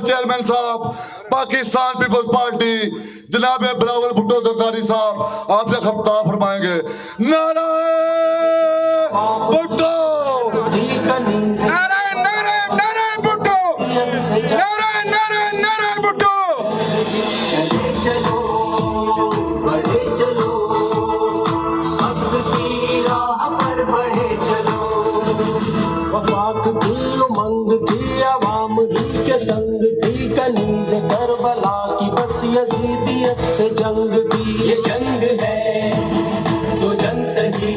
Chairman صاحب Pakistan Peoples party جناب بلاول بھٹو زرداری صاحب آپ سے خطاب فرمائیں گے. نعرہ بھٹو، نعرہ بھٹو، نعرہ بھٹو. چلو بڑھے چلو، حق کی راہ پر بڑھے چلو. وفاق کی امنگ تھی، عوام ہی کے سنگ تھی، کنیز کربلا کی بس یزیدیت سے جنگ تھی. یہ جنگ ہے تو جنگ سہی،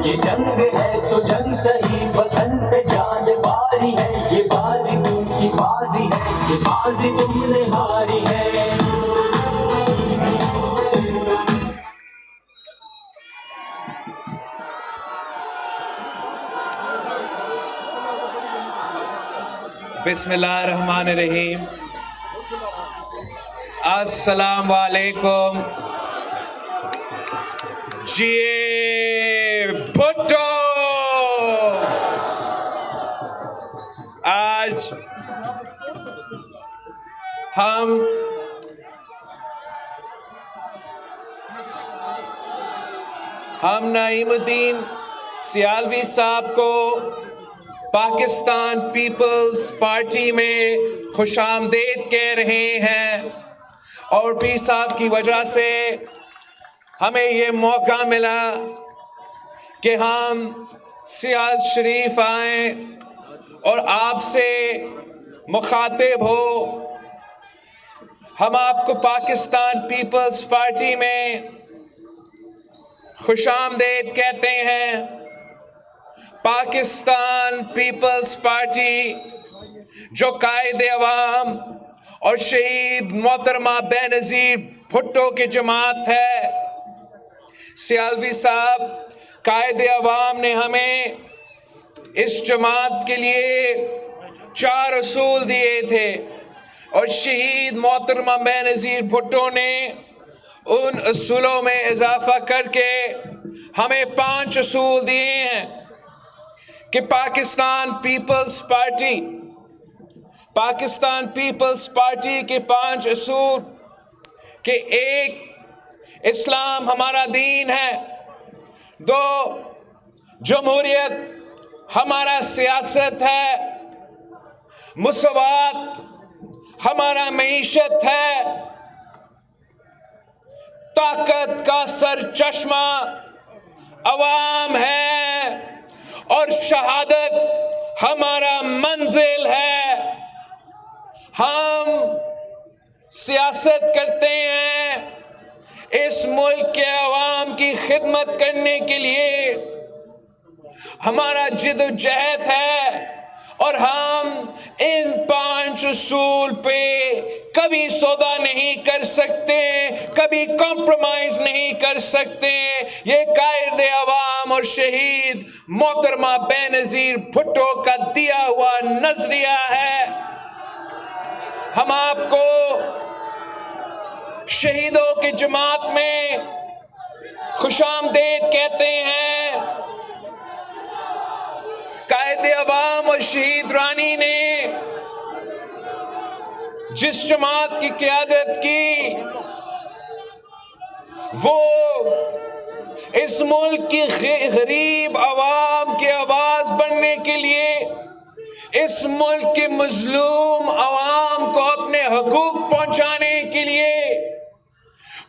یہ جنگ ہے تو جنگ سہی، وطن پہ جان باری ہے، یہ بازی تم کی بازی ہے، یہ بازی تم نے ہاری ہے. بسم اللہ الرحمن الرحیم. السلام علیکم. جی بھٹو. آج ہم نعیم الدین سیالوی صاحب کو پاکستان پیپلز پارٹی میں خوش آمدید کہہ رہے ہیں، اور پیر صاحب کی وجہ سے ہمیں یہ موقع ملا کہ ہم سیاحت شریف آئیں اور آپ سے مخاطب ہو. ہم آپ کو پاکستان پیپلز پارٹی میں خوش آمدید کہتے ہیں. پاکستان پیپلز پارٹی جو قائد عوام اور شہید محترمہ بے نظیر بھٹو کی جماعت ہے. سیالوی صاحب قائد عوام نے ہمیں اس جماعت کے لیے 4 اصول دیے تھے، اور شہید محترمہ بے نظیر بھٹو نے ان اصولوں میں اضافہ کر کے ہمیں 5 اصول دیے ہیں کہ پاکستان پیپلز پارٹی کے 5 اصول کہ 1 اسلام ہمارا دین ہے، 2 جمہوریت ہمارا سیاست ہے، مساوات ہمارا معیشت ہے، طاقت کا سر چشمہ عوام ہے، اور شہادت ہمارا منزل ہے. ہم سیاست کرتے ہیں اس ملک کے عوام کی خدمت کرنے کے لیے، ہمارا جد و جہد ہے، اور ہم ان 5 اصول پہ کبھی سودا نہیں کر سکتے، کبھی کمپرومائز نہیں کر سکتے. یہ قائد عوام اور شہید محترمہ بے نظیر بھٹو کا دیا ہوا نظریہ ہے. ہم آپ کو شہیدوں کی جماعت میں خوش آمدید کہتے ہیں. قائد عوام اور شہید رانی نے جس جماعت کی قیادت کی، وہ اس ملک کی غریب عوام کی آواز بننے کے لیے، اس ملک کے مظلوم عوام کو اپنے حقوق پہنچانے کے لیے،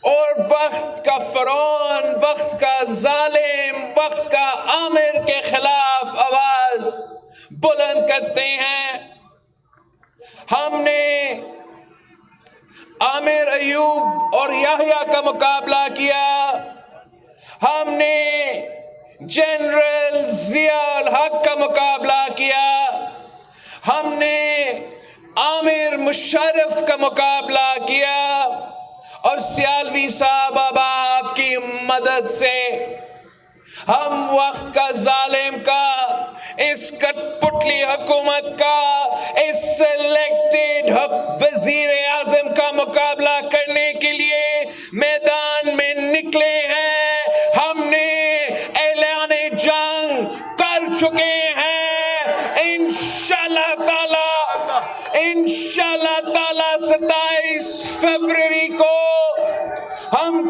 اور وقت کا فرعون، وقت کا ظالم، وقت کا آمر کے خلاف آواز بلند کرتے ہیں. ہم نے عامر ایوب اور یحییٰ کا مقابلہ کیا، ہم نے جنرل ضیاء الحق کا مقابلہ کیا، ہم نے عامر مشرف کا مقابلہ کیا، اور سیالوی صاحب اب آپ کی مدد سے ہم وقت کا ظالم کا، اس کٹ پٹلی حکومت کا، اس سلیکٹڈ وزیر اعظم کا مقابلہ کرنے کے لیے میدان میں نکلے ہیں. ہم نے اعلان جنگ کر چکے ہیں. انشاءاللہ تعالی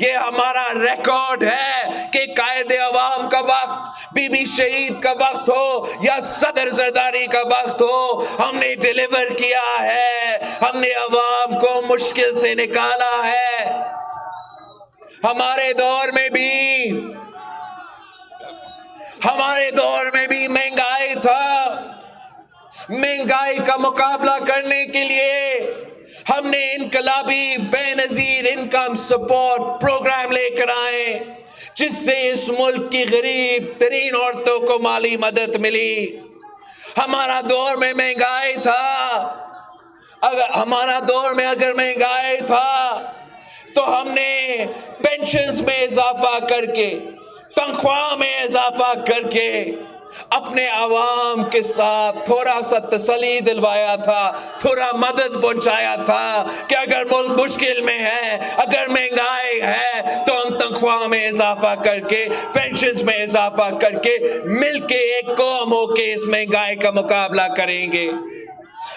یہ ہمارا ریکارڈ ہے کہ قائد عوام کا وقت، بی بی شہید کا وقت ہو یا صدر زرداری کا وقت ہو، ہم نے ڈیلیور کیا ہے، ہم نے عوام کو مشکل سے نکالا ہے۔ ہمارے دور میں بھی مہنگائی تھا، مہنگائی کا مقابلہ کرنے کے لیے ہم نے انقلابی بے نظیر انکم سپورٹ پروگرام لے کر آئے، جس سے اس ملک کی غریب ترین عورتوں کو مالی مدد ملی۔ ہمارا دور میں مہنگائی تھا، اگر مہنگائی تھا تو ہم نے پینشنز میں اضافہ کر کے، تنخواہ میں اضافہ کر کے اپنے عوام کے ساتھ تھوڑا سا تسلی دلوایا تھا، تھوڑا مدد پہنچایا تھا کہ اگر ملک مشکل میں ہے، اگر مہنگائی ہے تو ہم تنخواہ میں اضافہ کر کے، پینشنز میں اضافہ کر کے مل کے ایک قوم ہو کے اس مہنگائی کا مقابلہ کریں گے۔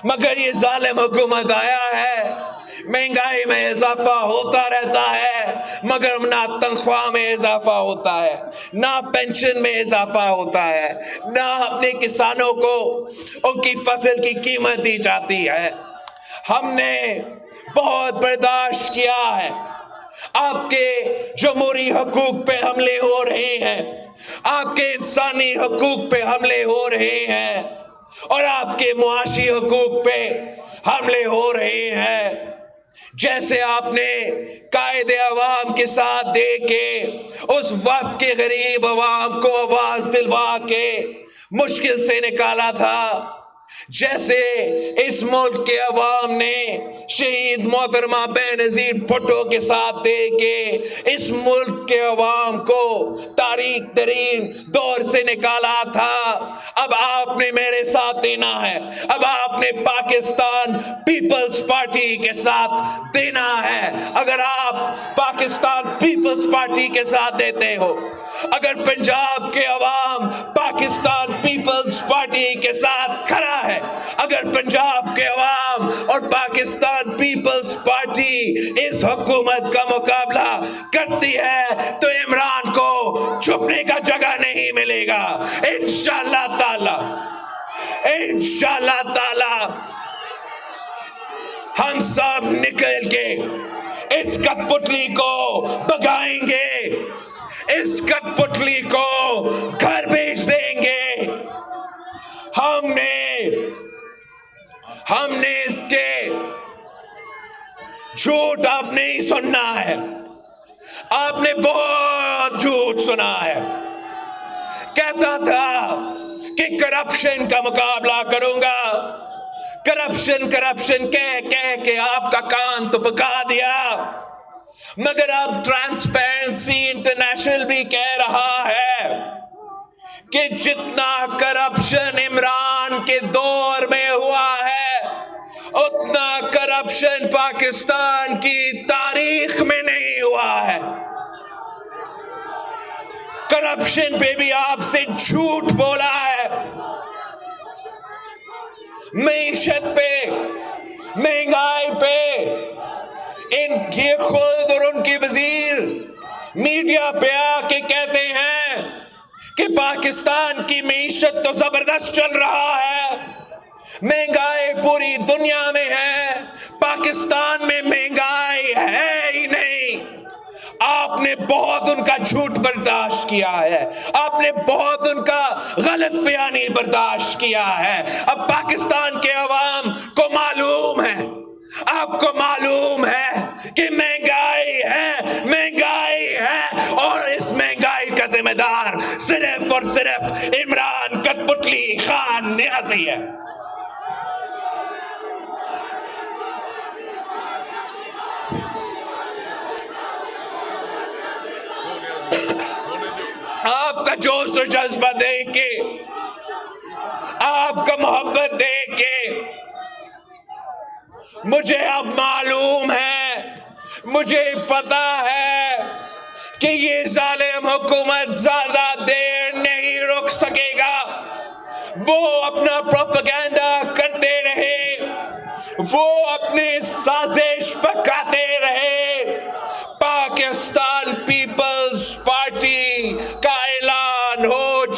مگر یہ ظالم حکومت آیا ہے، مہنگائی میں اضافہ ہوتا رہتا ہے، مگر نہ تنخواہ میں اضافہ ہوتا ہے، نہ پینشن میں اضافہ ہوتا ہے، نہ اپنے کسانوں کو ان کی فصل کی قیمت دی جاتی ہے۔ ہم نے بہت برداشت کیا ہے، آپ کے جمہوری حقوق پہ حملے ہو رہے ہیں، آپ کے انسانی حقوق پہ حملے ہو رہے ہیں، اور آپ کے معاشی حقوق پہ حملے ہو رہے ہیں۔ جیسے آپ نے قائد عوام کے ساتھ دے کے اس وقت کے غریب عوام کو آواز دلوا کے مشکل سے نکالا تھا، جیسے اس ملک کے عوام نے شہید محترمہ بے نظیر بھٹو کے ساتھ دے کے اس ملک کے عوام کو تاریخ ترین دور سے نکالا تھا، اب آپ نے میرے ساتھ دینا ہے، اب آپ نے پاکستان پیپلز پارٹی کے ساتھ دینا ہے۔ اگر آپ پاکستان پیپلز پارٹی کے ساتھ دیتے ہو، اگر پنجاب کے عوام پاکستان پیپلز پارٹی کے ساتھ کھڑا ہے، اگر پنجاب کے عوام اور پاکستان پیپلز پارٹی اس حکومت کا مقابلہ کرتی ہے تو عمران کو چھپنے کا جگہ نہیں ملے گا۔ انشاءاللہ تعالی ہم سب نکل کے اس کٹ پتلی کو بگائیں گے، اس کٹ پتلی کو گھر بھیج دیں گے۔ ہم نے اس کے جھوٹ آپ نہیں سننا ہے، آپ نے بہت جھوٹ سنا ہے۔ کہتا تھا کہ کرپشن کا مقابلہ کروں گا، کرپشن کہہ کے آپ کا کان تو پکا دیا، مگر اب ٹرانسپیرنسی انٹرنیشنل بھی کہہ رہا ہے کہ جتنا کرپشن عمران کے دور میں ہوا ہے اتنا کرپشن پاکستان کی تاریخ میں نہیں ہوا ہے۔ کرپشن پہ بھی آپ سے جھوٹ بولا ہے، معیشت پہ، مہنگائی پہ یہ خود اور ان کی وزیر میڈیا پہ آ کے کہتے ہیں کہ پاکستان کی معیشت تو زبردست چل رہا ہے، مہنگائی پوری دنیا میں ہے، پاکستان میں مہنگائی ہے ہی نہیں۔ آپ نے بہت ان کا جھوٹ برداشت کیا ہے، آپ نے بہت ان کا غلط بیانی برداشت کیا ہے۔ اب پاکستان کے عوام کو معلوم ہے، آپ کو معلوم ہے کہ مہنگائی ہے اور اس مہنگائی کا ذمہ دار صرف اور صرف عمران کٹپتلی خان نیازی ہے۔ آپ کا جوش اور جذبہ دیکھ کے، آپ کا محبت دیکھ کے مجھے اب معلوم ہے، مجھے پتا ہے کہ یہ ظالم حکومت زیادہ دیر نہیں رک سکے گا۔ وہ اپنا پروپیگنڈا کرتے رہے، وہ اپنی سازش پکاتے رہے، Pakistan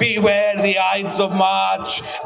beware the Ides of March।